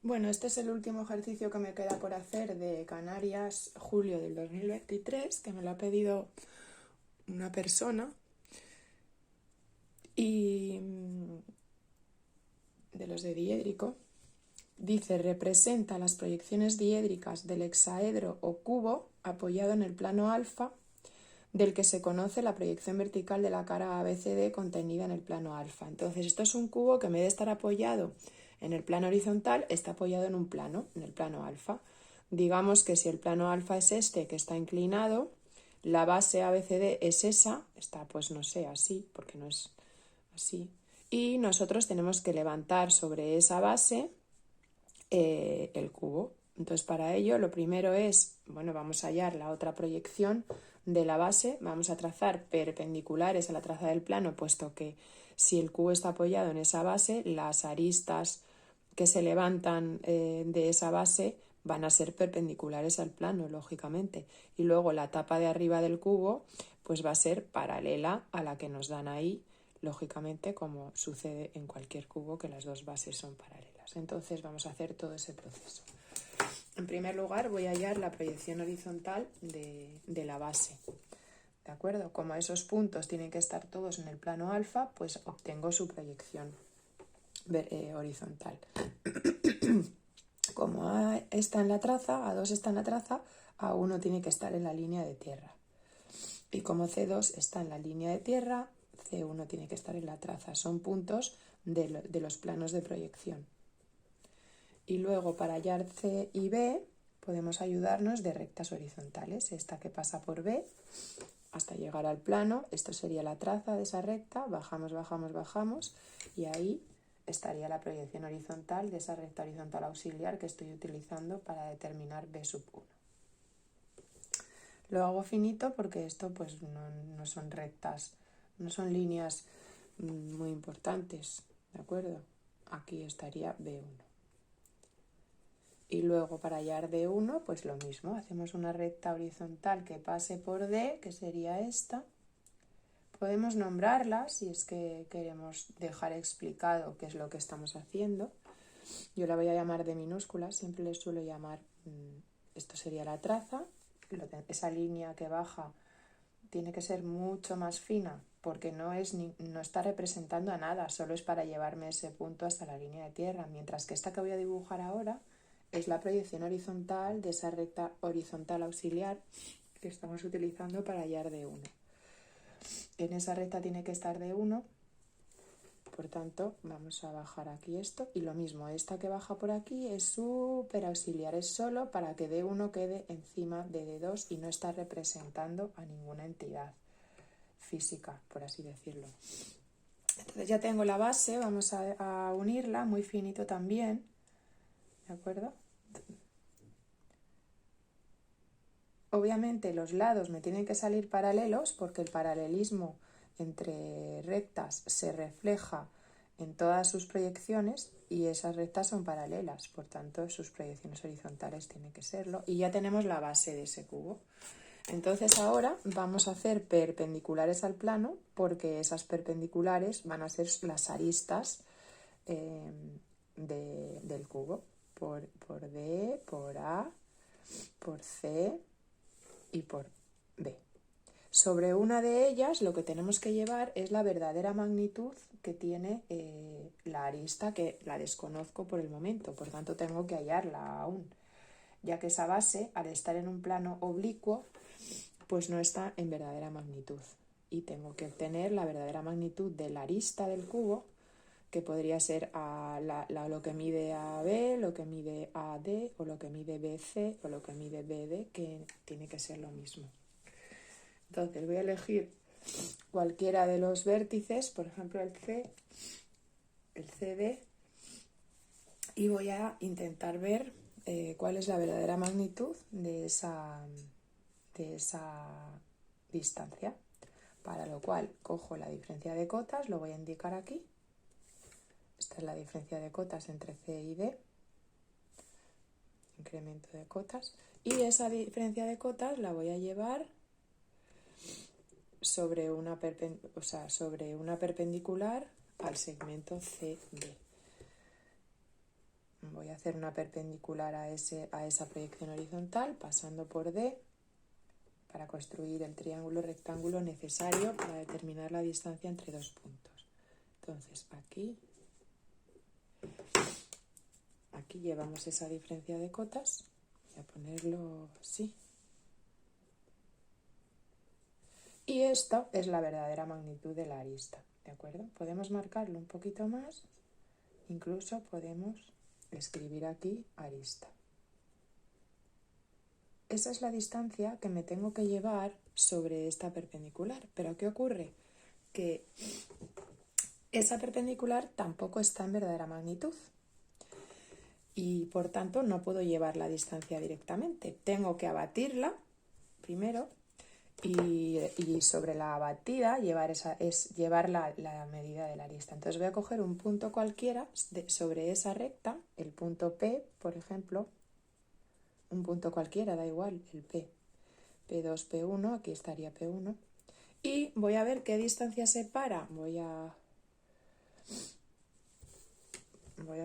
Bueno, este es el último ejercicio que me queda por hacer de Canarias, julio del 2023, que me lo ha pedido una persona. Y de los de diédrico. Dice, representa las proyecciones diédricas del hexaedro o cubo apoyado en el plano alfa, del que se conoce la proyección vertical de la cara ABCD contenida en el plano alfa. Entonces, esto es un cubo que en vez de estar apoyado en el plano horizontal, está apoyado en un plano, en el plano alfa. Digamos que si el plano alfa es este, que está inclinado, la base ABCD es esa, está pues no sé, así, porque no es así. Y nosotros tenemos que levantar sobre esa base el cubo. Entonces, para ello, lo primero es, bueno, vamos a hallar la otra proyección de la base, vamos a trazar perpendiculares a la traza del plano, puesto que si el cubo está apoyado en esa base, las aristas que se levantan de esa base van a ser perpendiculares al plano, lógicamente. Y luego la tapa de arriba del cubo, pues va a ser paralela a la que nos dan ahí, lógicamente, como sucede en cualquier cubo, que las dos bases son paralelas. Entonces vamos a hacer todo ese proceso. En primer lugar voy a hallar la proyección horizontal de la base. ¿De acuerdo? Como esos puntos tienen que estar todos en el plano alfa, pues obtengo su proyección horizontal. Como A está en la traza, A2 está en la traza, A1 tiene que estar en la línea de tierra. Y como C2 está en la línea de tierra, C1 tiene que estar en la traza. Son puntos de los planos de proyección. Y luego para hallar C y B podemos ayudarnos de rectas horizontales. Esta que pasa por B hasta llegar al plano, esto sería la traza de esa recta, bajamos, bajamos, bajamos y ahí estaría la proyección horizontal de esa recta horizontal auxiliar que estoy utilizando para determinar B sub 1. Lo hago finito porque esto pues no son rectas, no son líneas muy importantes, ¿de acuerdo? Aquí estaría B1. Y luego para hallar D1, pues lo mismo, hacemos una recta horizontal que pase por D, que sería esta. Podemos nombrarla si es que queremos dejar explicado qué es lo que estamos haciendo. Yo la voy a llamar D minúscula, siempre le suelo llamar, esto sería la traza, esa línea que baja tiene que ser mucho más fina porque no está representando a nada, solo es para llevarme ese punto hasta la línea de tierra, mientras que esta que voy a dibujar ahora es la proyección horizontal de esa recta horizontal auxiliar que estamos utilizando para hallar D1. En esa recta tiene que estar D1, por tanto vamos a bajar aquí esto y lo mismo, esta que baja por aquí es súper auxiliar, es solo para que D1 quede encima de D2 y no está representando a ninguna entidad física, por así decirlo. Entonces ya tengo la base, vamos a unirla, muy finito también, ¿de acuerdo? Obviamente los lados me tienen que salir paralelos porque el paralelismo entre rectas se refleja en todas sus proyecciones y esas rectas son paralelas, por tanto sus proyecciones horizontales tienen que serlo. Y ya tenemos la base de ese cubo. Entonces ahora vamos a hacer perpendiculares al plano porque esas perpendiculares van a ser las aristas del cubo, por D, por A, por C y por B. Sobre una de ellas lo que tenemos que llevar es la verdadera magnitud que tiene la arista, que la desconozco por el momento, por tanto tengo que hallarla aún, ya que esa base, al estar en un plano oblicuo, pues no está en verdadera magnitud. Y tengo que obtener la verdadera magnitud de la arista del cubo, que podría ser lo que mide AB, lo que mide AD, o lo que mide BC, o lo que mide BD, que tiene que ser lo mismo. Entonces voy a elegir cualquiera de los vértices, por ejemplo el C, el CD, y voy a intentar ver cuál es la verdadera magnitud de esa distancia. Para lo cual cojo la diferencia de cotas, lo voy a indicar aquí. Esta es la diferencia de cotas entre C y D, incremento de cotas, y esa diferencia de cotas la voy a llevar sobre una perpendicular al segmento CD. Voy voy a hacer una perpendicular a esa proyección horizontal, pasando por D, para construir el triángulo rectángulo necesario para determinar la distancia entre dos puntos. Entonces, aquí llevamos esa diferencia de cotas. Voy a ponerlo así. Y esto es la verdadera magnitud de la arista, ¿de acuerdo? Podemos marcarlo un poquito más, incluso podemos escribir aquí arista. Esa es la distancia que me tengo que llevar sobre esta perpendicular. Pero ¿qué ocurre? Que esa perpendicular tampoco está en verdadera magnitud y por tanto no puedo llevar la distancia directamente. Tengo que abatirla primero y sobre la abatida llevar la medida de la arista. Entonces voy a coger un punto cualquiera sobre esa recta, el punto P, por ejemplo, un punto cualquiera, da igual, el P. P2, P1, aquí estaría P1. Y voy a ver qué distancia separa. Voy a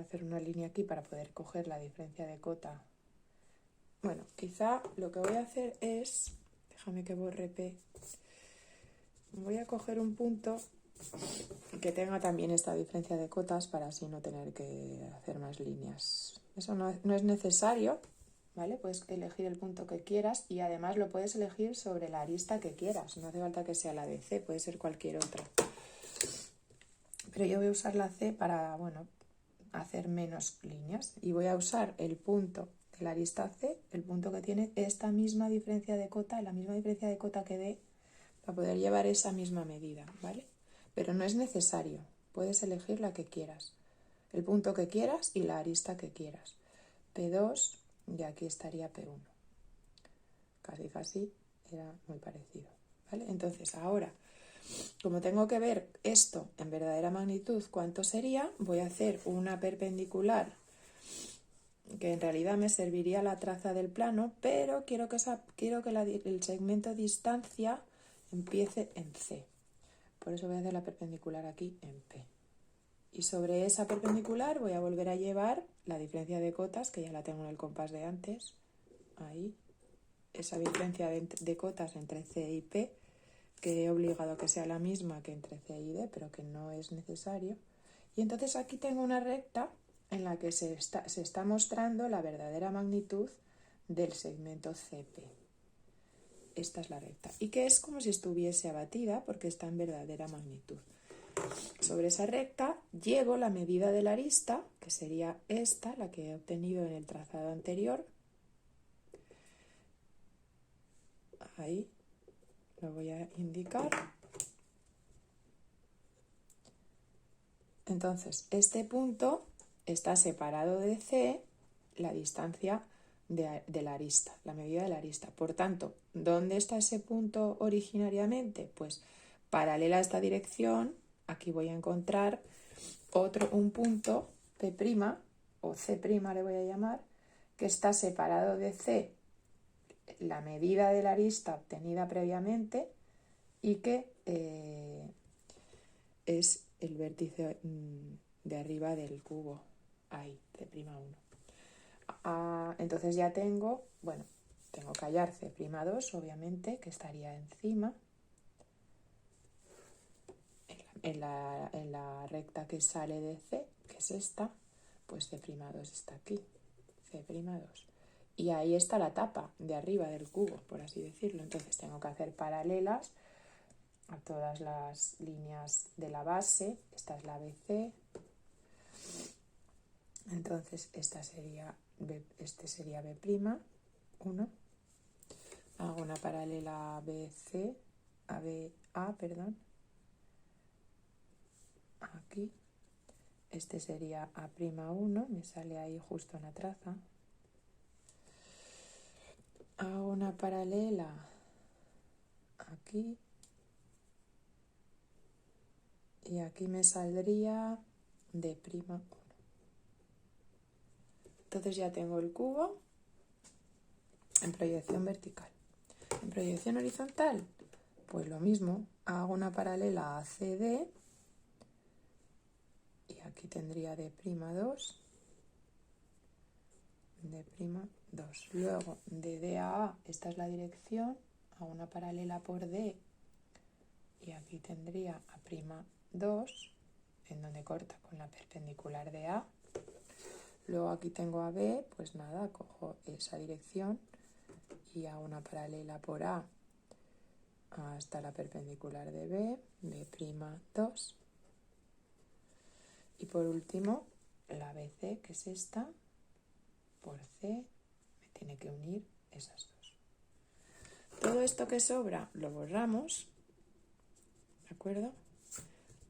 hacer una línea aquí para poder coger la diferencia de cota. Bueno, quizá lo que voy a hacer es, déjame que borre P, voy a coger un punto que tenga también esta diferencia de cotas para así no tener que hacer más líneas. Eso no es necesario, ¿vale? Puedes elegir el punto que quieras y además lo puedes elegir sobre la arista que quieras. No hace falta que sea la de C, puede ser cualquier otra. Pero yo voy a usar la C para, bueno, hacer menos líneas y voy a usar el punto de la arista C, el punto que tiene esta misma diferencia de cota, la misma diferencia de cota que D, para poder llevar esa misma medida, ¿vale? Pero no es necesario, puedes elegir la que quieras, el punto que quieras y la arista que quieras. P2 y aquí estaría P1. Casi era muy parecido, ¿vale? Entonces ahora, como tengo que ver esto en verdadera magnitud, ¿cuánto sería? Voy a hacer una perpendicular que en realidad me serviría la traza del plano, pero quiero que el segmento distancia empiece en C. Por eso voy a hacer la perpendicular aquí en P. Y sobre esa perpendicular voy a volver a llevar la diferencia de cotas, que ya la tengo en el compás de antes. Ahí. Esa diferencia de cotas entre C y P, que he obligado a que sea la misma que entre C y D, pero que no es necesario. Y entonces aquí tengo una recta en la que se está mostrando la verdadera magnitud del segmento CP. Esta es la recta. Y que es como si estuviese abatida porque está en verdadera magnitud. Sobre esa recta llevo la medida de la arista, que sería esta, la que he obtenido en el trazado anterior. Ahí lo voy a indicar. Entonces, este punto está separado de C la distancia de la arista, la medida de la arista. Por tanto, ¿dónde está ese punto originariamente? Pues paralela a esta dirección, aquí voy a encontrar un punto P' o C' le voy a llamar, que está separado de C la medida de la arista obtenida previamente y que es el vértice de arriba del cubo, ahí, C'1. Entonces ya tengo que hallar C'2, obviamente, que estaría encima, en la recta que sale de C, que es esta, pues C'2 está aquí, C'2. Y ahí está la tapa de arriba del cubo, por así decirlo. Entonces tengo que hacer paralelas a todas las líneas de la base. Esta es la BC. Entonces este sería B'1. Hago una paralela a BC, a BA, perdón. Aquí. Este sería A'1, me sale ahí justo en la traza. Hago una paralela aquí. Y aquí me saldría D'1. Entonces ya tengo el cubo en proyección vertical. En proyección horizontal, pues lo mismo. Hago una paralela a CD. Y aquí tendría D'2. B'2. Luego, de D a A, esta es la dirección, a una paralela por D, y aquí tendría A'2, en donde corta con la perpendicular de A. Luego aquí tengo a B, pues nada, cojo esa dirección y a una paralela por A hasta la perpendicular de B, B'2. Y por último, la BC, que es esta, por C, me tiene que unir esas dos. Todo esto que sobra lo borramos, ¿de acuerdo?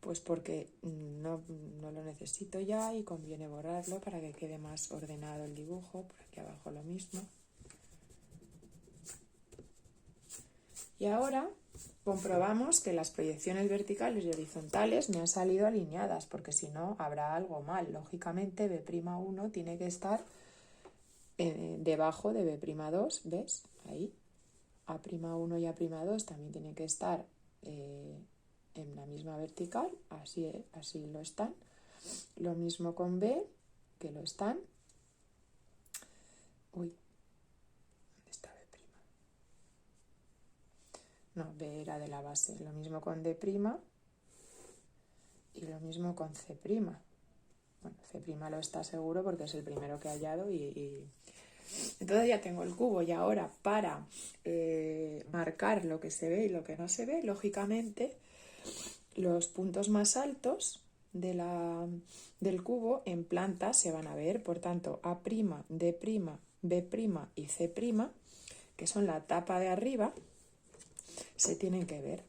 Pues porque no lo necesito ya y conviene borrarlo para que quede más ordenado el dibujo. Por aquí abajo lo mismo. Y ahora comprobamos que las proyecciones verticales y horizontales me han salido alineadas, porque si no habrá algo mal. Lógicamente B'1 tiene que estar debajo de B'2, ¿ves? Ahí. A'1 y A'2 también tienen que estar en la misma vertical, así lo están. Lo mismo con B, que lo están. Uy, ¿dónde está B'? No, B era de la base. Lo mismo con D' y lo mismo con C'. Bueno, C' lo está seguro porque es el primero que he hallado y... Entonces ya tengo el cubo y ahora para marcar lo que se ve y lo que no se ve, lógicamente los puntos más altos del cubo en planta se van a ver, por tanto A', D', B' y C', que son la tapa de arriba, se tienen que ver.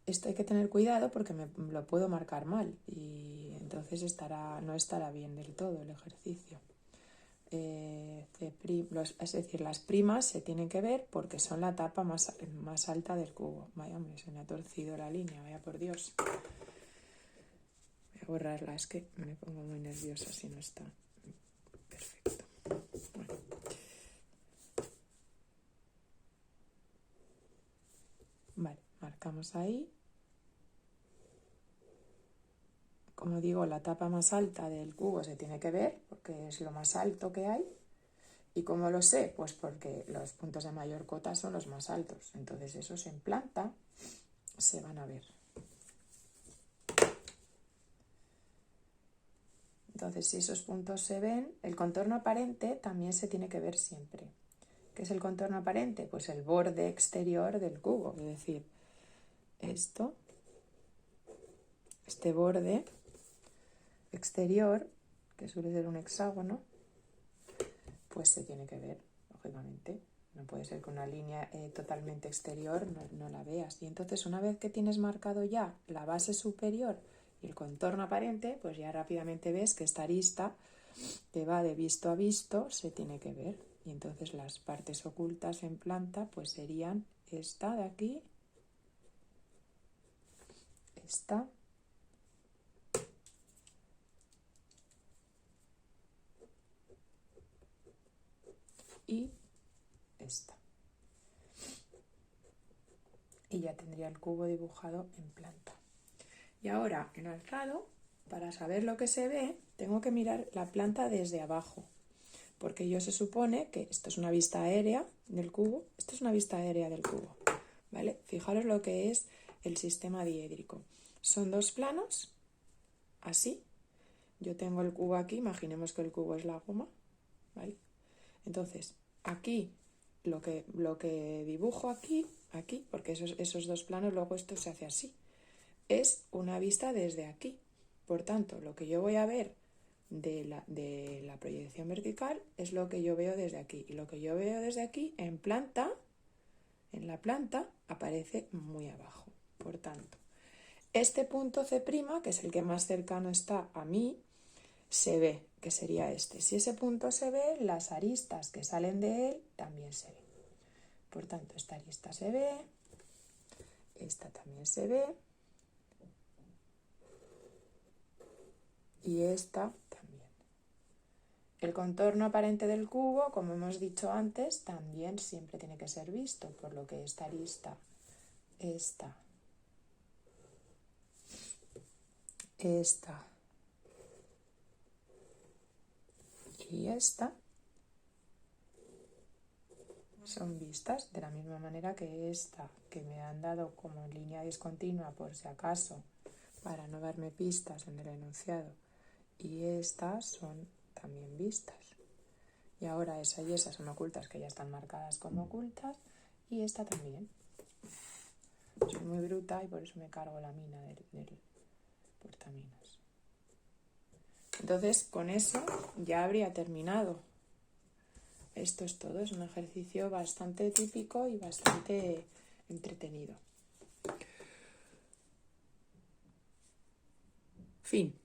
Esto hay que tener cuidado porque me lo puedo marcar mal y entonces no estará bien del todo el ejercicio. Es decir, las primas se tienen que ver porque son la tapa más alta del cubo. Vaya, hombre, se me ha torcido la línea, vaya por Dios. Voy a borrarla, es que me pongo muy nerviosa si no está perfecto. Bueno. Vale, marcamos ahí. Como digo, la tapa más alta del cubo se tiene que ver porque es lo más alto que hay. ¿Y cómo lo sé? Pues porque los puntos de mayor cota son los más altos. Entonces esos en planta se van a ver. Entonces si esos puntos se ven, el contorno aparente también se tiene que ver siempre. ¿Qué es el contorno aparente? Pues el borde exterior del cubo. Es decir, este borde exterior, que suele ser un hexágono, pues se tiene que ver, lógicamente. No puede ser que una línea totalmente exterior no la veas. Y entonces una vez que tienes marcado ya la base superior y el contorno aparente, pues ya rápidamente ves que esta arista que va de visto a visto se tiene que ver. Y entonces las partes ocultas en planta pues serían esta de aquí, esta, y esta. Y ya tendría el cubo dibujado en planta. Y ahora, en alzado, para saber lo que se ve, tengo que mirar la planta desde abajo. Porque se supone que esto es una vista aérea del cubo. Esto es una vista aérea del cubo, ¿vale? Fijaros lo que es el sistema diédrico. Son dos planos, así. Yo tengo el cubo aquí, imaginemos que el cubo es la goma, ¿vale? Entonces, aquí, lo que dibujo aquí, porque esos dos planos, luego esto se hace así, es una vista desde aquí. Por tanto, lo que yo voy a ver de la proyección vertical es lo que yo veo desde aquí. Y lo que yo veo desde aquí en la planta, aparece muy abajo. Por tanto, este punto C', que es el que más cercano está a mí, se ve, que sería este. Si ese punto se ve, las aristas que salen de él también se ven. Por tanto, esta arista se ve, esta también se ve, y esta también. El contorno aparente del cubo, como hemos dicho antes, también siempre tiene que ser visto, por lo que esta arista, esta y y esta son vistas de la misma manera que esta, que me han dado como línea discontinua por si acaso, para no darme pistas en el enunciado, y estas son también vistas. Y ahora esa y esa son ocultas, que ya están marcadas como ocultas, y esta también. Soy muy bruta y por eso me cargo la mina del portaminas. Entonces, con eso ya habría terminado. Esto es todo, es un ejercicio bastante típico y bastante entretenido. Fin.